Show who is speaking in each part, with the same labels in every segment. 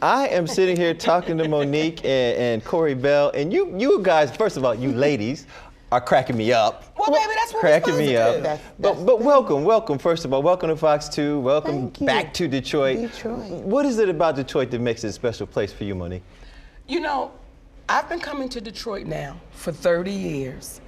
Speaker 1: I am sitting here talking to Monique and Corey Bell, and you guys, first of all, you ladies, are cracking me up.
Speaker 2: Well, baby, that's what
Speaker 1: cracking
Speaker 2: we're
Speaker 1: me
Speaker 2: supposed
Speaker 1: up.
Speaker 2: to do.
Speaker 1: But welcome. First of all, welcome to Fox 2. Welcome back to Detroit. What is it about Detroit that makes it a special place for you, Monique?
Speaker 2: You know, I've been coming to Detroit now for 30 years.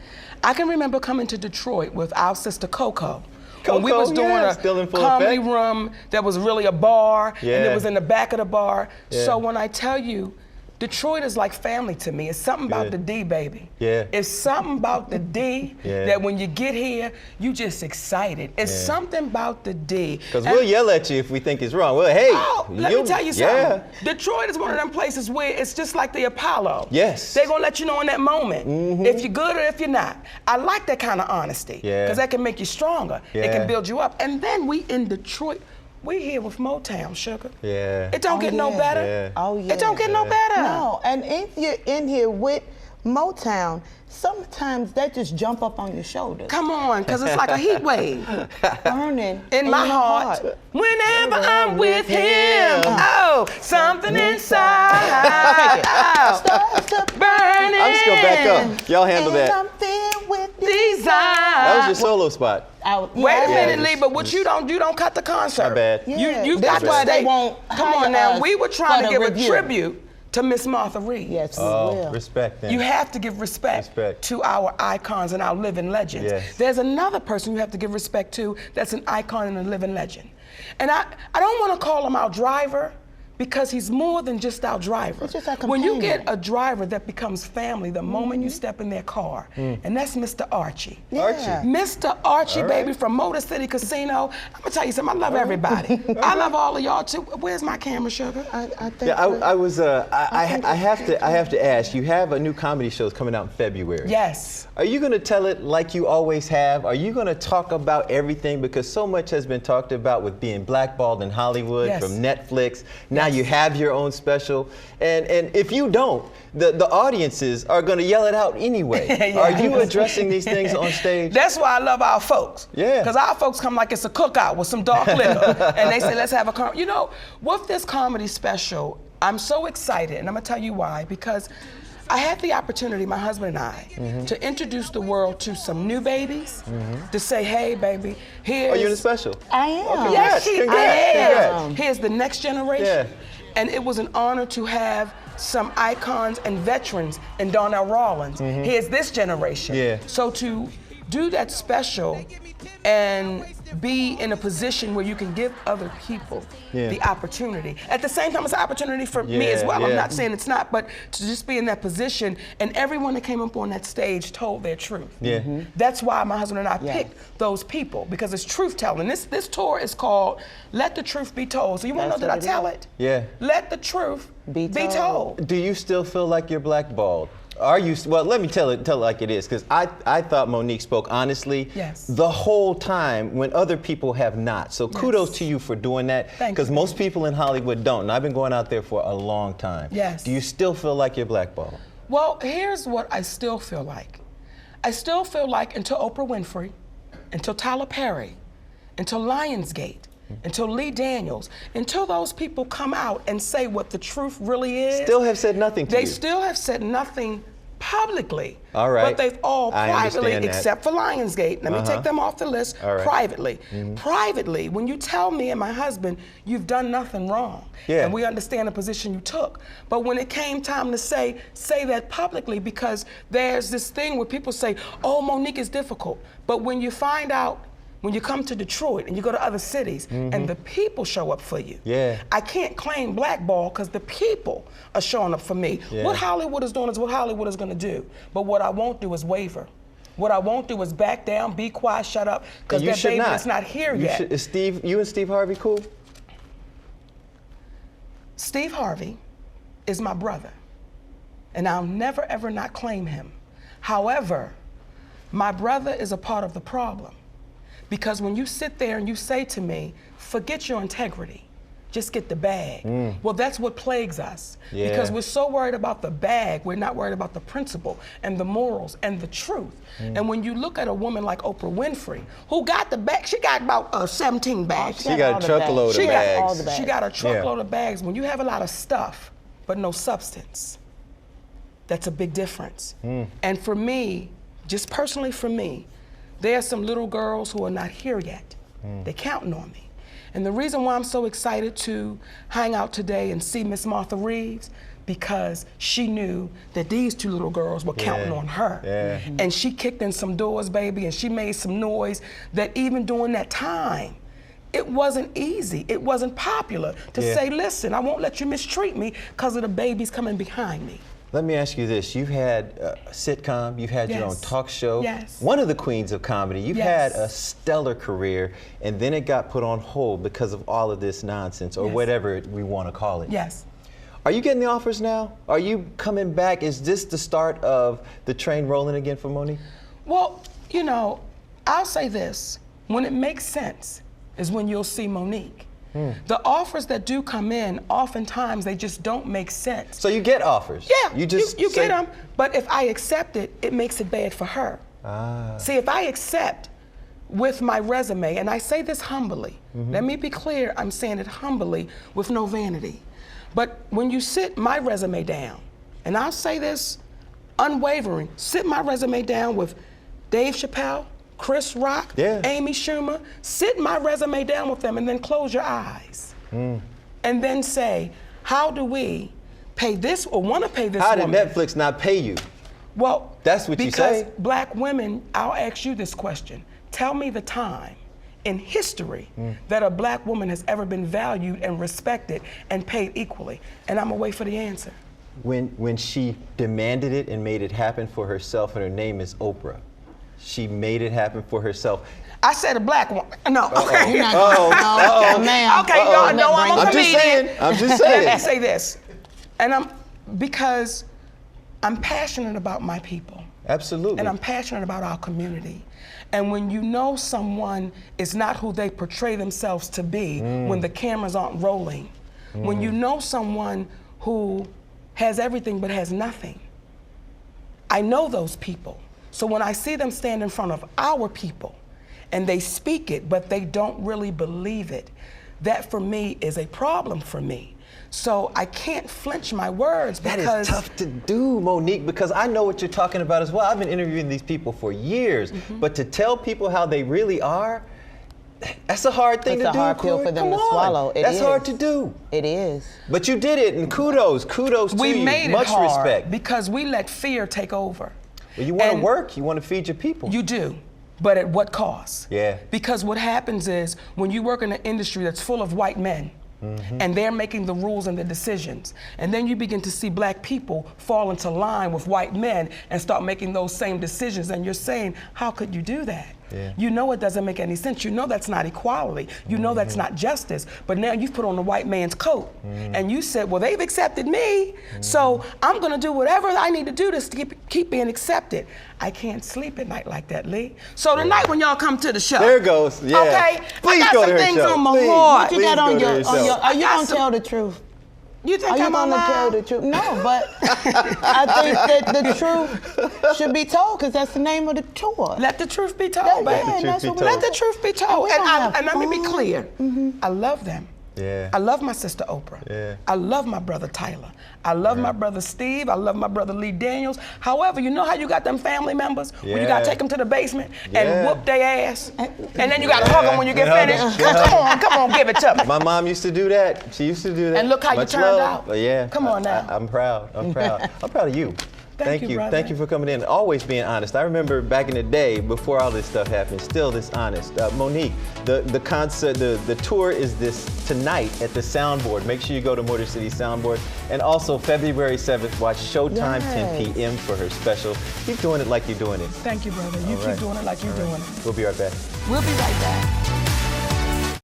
Speaker 2: I can remember coming to Detroit with our sister Coco. When we was doing a comedy room that was really a bar, and it was in the back of the bar. So when I tell you, Detroit is like family to me. It's something about the D, baby. It's something about the D that when you get here, you just excited. It's something about the D.
Speaker 1: Because we'll yell at you if we think it's wrong. Well, hey.
Speaker 2: Let me tell you something. Detroit is one of them places where it's just like the Apollo. They're gonna let you know in that moment if you're good or if you're not. I like that kind of honesty because that can make you stronger. It can build you up. And then we in Detroit, we here with Motown, sugar. It don't get no better. It don't get no better.
Speaker 3: No, and if you're in here with Motown, sometimes that just jump up on your shoulders.
Speaker 2: Come on, because it's like a heat wave.
Speaker 3: Burning
Speaker 2: in my heart. Whenever I'm with him, something inside
Speaker 3: starts to
Speaker 2: burn.
Speaker 1: I'm just gonna back up. Y'all handle that.
Speaker 3: Something with
Speaker 2: desire.
Speaker 1: That was your solo spot.
Speaker 2: Wait a minute, Lee, but what you don't cut the concert.
Speaker 1: My bad.
Speaker 2: You got to stay. Come on now, we were trying to give a tribute to Miss Martha Reed.
Speaker 3: Yes, we will.
Speaker 1: Respect then.
Speaker 2: You have to give respect to our icons and our living legends. There's another person you have to give respect to that's an icon and a living legend. And I don't want to call him our driver, because he's more than just our driver.
Speaker 3: It's just our companion.
Speaker 2: When you get a driver that becomes family the moment you step in their car, and that's Mr. Archie. Mr. Archie, baby, from Motor City Casino. I'm gonna tell you something, I love everybody. I love all of y'all too. Where's my camera, sugar?
Speaker 3: I think
Speaker 1: I have to ask, you have a new comedy show coming out in February.
Speaker 2: Yes.
Speaker 1: Are you gonna tell it like you always have? Are you gonna talk about everything? Because so much has been talked about with being blackballed in Hollywood from Netflix. Now you have your own special, and if you don't, the audiences are going to yell it out anyway. Are you addressing these things on stage?
Speaker 2: That's why I love our folks. Because our folks come like it's a cookout with some dark liquor, and they say, let's have a you know, with this comedy special, I'm so excited, and I'm going to tell you why. Because I had the opportunity, my husband and I, to introduce the world to some new babies, to say, hey, baby, here's...
Speaker 1: Are you in the special?
Speaker 3: I am.
Speaker 1: Okay,
Speaker 2: yes,
Speaker 1: congrats.
Speaker 2: Here's the next generation. And it was an honor to have some icons and veterans in Donnell Rawlins. Here's this generation. So to do that special and be in a position where you can give other people the opportunity. At the same time, it's an opportunity for me as well. I'm not saying it's not, but to just be in that position, and everyone that came up on that stage told their truth. That's why my husband and I picked those people, because it's truth telling. This tour is called Let the Truth Be Told. So you want to know, did I tell it? Let the truth be told.
Speaker 1: Do you still feel like you're blackballed? Are you? Well, let me tell it like it is, because I thought Monique spoke honestly the whole time when other people have not. So kudos to you for doing that, because most people in Hollywood don't. And I've been going out there for a long time. Do you still feel like you're blackballed?
Speaker 2: Well, here's what I still feel like. I still feel like until Oprah Winfrey, until Tyler Perry, until Lionsgate, until Lee Daniels, until those people come out and say what the truth really is.
Speaker 1: Still have said nothing to you.
Speaker 2: They still have said nothing publicly.
Speaker 1: All right.
Speaker 2: But they've all privately,
Speaker 1: understand that.
Speaker 2: Except for Lionsgate. Let me take them off the list. Privately. Privately, when you tell me and my husband, you've done nothing wrong. And we understand the position you took. But when it came time to say that publicly, because there's this thing where people say, oh, Monique is difficult. But when you find out, when you come to Detroit and you go to other cities and the people show up for you, I can't claim blackball because the people are showing up for me. What Hollywood is doing is what Hollywood is going to do. But what I won't do is waver. What I won't do is back down, be quiet, shut up, because that baby is not here yet.
Speaker 1: Is you and Steve Harvey cool?
Speaker 2: Steve Harvey is my brother, and I'll never, ever not claim him. However, my brother is a part of the problem. Because when you sit there and you say to me, forget your integrity, just get the bag. Well, that's what plagues us.
Speaker 1: Yeah.
Speaker 2: Because we're so worried about the bag, we're not worried about the principle and the morals and the truth. And when you look at a woman like Oprah Winfrey, who got the bag, she got about 17 bags.
Speaker 1: She got a truckload of bags.
Speaker 2: She got a truckload of bags. When you have a lot of stuff, but no substance, that's a big difference. And for me, just personally for me, there are some little girls who are not here yet. They're counting on me. And the reason why I'm so excited to hang out today and see Miss Martha Reeves, because she knew that these two little girls were counting on her. And she kicked in some doors, baby, and she made some noise that even during that time, it wasn't easy, it wasn't popular to say, listen, I won't let you mistreat me because of the babies coming behind me.
Speaker 1: Let me ask you this. You've had a sitcom, you've had your own talk show. One of the queens of comedy. You've had a stellar career, and then it got put on hold because of all of this nonsense, or whatever we want to call it. Are you getting the offers now? Are you coming back? Is this the start of the train rolling again for Monique?
Speaker 2: Well, you know, I'll say this. When it makes sense is when you'll see Monique. The offers that do come in, oftentimes they just don't make sense.
Speaker 1: So you get offers?
Speaker 2: Yeah, you get them. But if I accept it, it makes it bad for her. See, if I accept with my resume, and I say this humbly, let me be clear, I'm saying it humbly with no vanity. But when you sit my resume down, and I'll say this unwavering, sit my resume down with Dave Chappelle, Chris Rock, Amy Schumer, sit my resume down with them and then close your eyes. And then say, how do we pay this or want to pay this woman?
Speaker 1: How did Netflix not pay you?
Speaker 2: Well,
Speaker 1: that's what you say.
Speaker 2: Because black women, I'll ask you this question. Tell me the time in history that a black woman has ever been valued and respected and paid equally. And I'm gonna wait for the answer.
Speaker 1: When she demanded it and made it happen for herself, and her name is Oprah. She made it happen for herself.
Speaker 2: I said a black woman. No. Okay.
Speaker 3: Ma'am.
Speaker 2: Okay, y'all know I'm a comedian.
Speaker 1: I'm just saying.
Speaker 2: Let me say this. And because I'm passionate about my people.
Speaker 1: Absolutely.
Speaker 2: And I'm passionate about our community. And when you know someone is not who they portray themselves to be when the cameras aren't rolling, when you know someone who has everything but has nothing, I know those people. So when I see them stand in front of our people and they speak it, but they don't really believe it, that for me is a problem for me. So I can't flinch my words because—
Speaker 1: That is tough to do, Monique, because I know what you're talking about as well. I've been interviewing these people for years, but to tell people how they really are, that's a hard thing to do.
Speaker 3: It's a hard pill for them to swallow.
Speaker 1: That's hard to do.
Speaker 3: It is.
Speaker 1: But you did it, and kudos to you.
Speaker 2: We made it
Speaker 1: much
Speaker 2: hard
Speaker 1: respect.
Speaker 2: because we let fear take over.
Speaker 1: Well, you want to work, you want to feed your people.
Speaker 2: You do, but at what cost?
Speaker 1: Yeah.
Speaker 2: Because what happens is when you work in an industry that's full of white men, and they're making the rules and the decisions, and then you begin to see black people fall into line with white men and start making those same decisions, and you're saying, how could you do that? You know it doesn't make any sense. You know that's not equality. You know that's not justice. But now you've put on the white man's coat, and you said, well, they've accepted me, so I'm going to do whatever I need to do to keep being accepted. I can't sleep at night like that, Lee. So tonight when y'all come to the show,
Speaker 1: there it goes. Yeah.
Speaker 2: Okay,
Speaker 1: please
Speaker 2: I got
Speaker 1: go
Speaker 2: some
Speaker 1: to her
Speaker 2: things
Speaker 1: show.
Speaker 2: on my heart.
Speaker 3: What you got on your are you gonna tell the truth?
Speaker 2: You think
Speaker 3: Are you
Speaker 2: I'm
Speaker 3: gonna tell the truth? No, but I think that the truth should be told because that's the name of the tour.
Speaker 2: Let the truth be told, baby. Let the truth be told. And let me be clear. I love them.
Speaker 1: Yeah.
Speaker 2: I love my sister Oprah.
Speaker 1: Yeah.
Speaker 2: I love my brother Tyler. I love my brother Steve. I love my brother Lee Daniels. However, you know how you got them family members when you got to take them to the basement and whoop their ass? And then you got to hug them when you get finished? Come on, give it to me.
Speaker 1: My mom used to do that. She used to do that.
Speaker 2: And look how you turned out.
Speaker 1: Yeah.
Speaker 2: Come on now.
Speaker 1: I'm proud. I'm proud. I'm proud of you.
Speaker 2: Thank you, brother.
Speaker 1: Thank you for coming in. Always being honest. I remember back in the day, before all this stuff happened, still this honest. Monique, the concert, the tour is this tonight at the Soundboard. Make sure you go to Motor City Soundboard. And also February 7th, watch Showtime 10 p.m. for her special. Keep doing it like you're doing it.
Speaker 2: Thank you, brother. You keep doing it like you're doing it.
Speaker 1: We'll be right back.
Speaker 2: We'll be right back.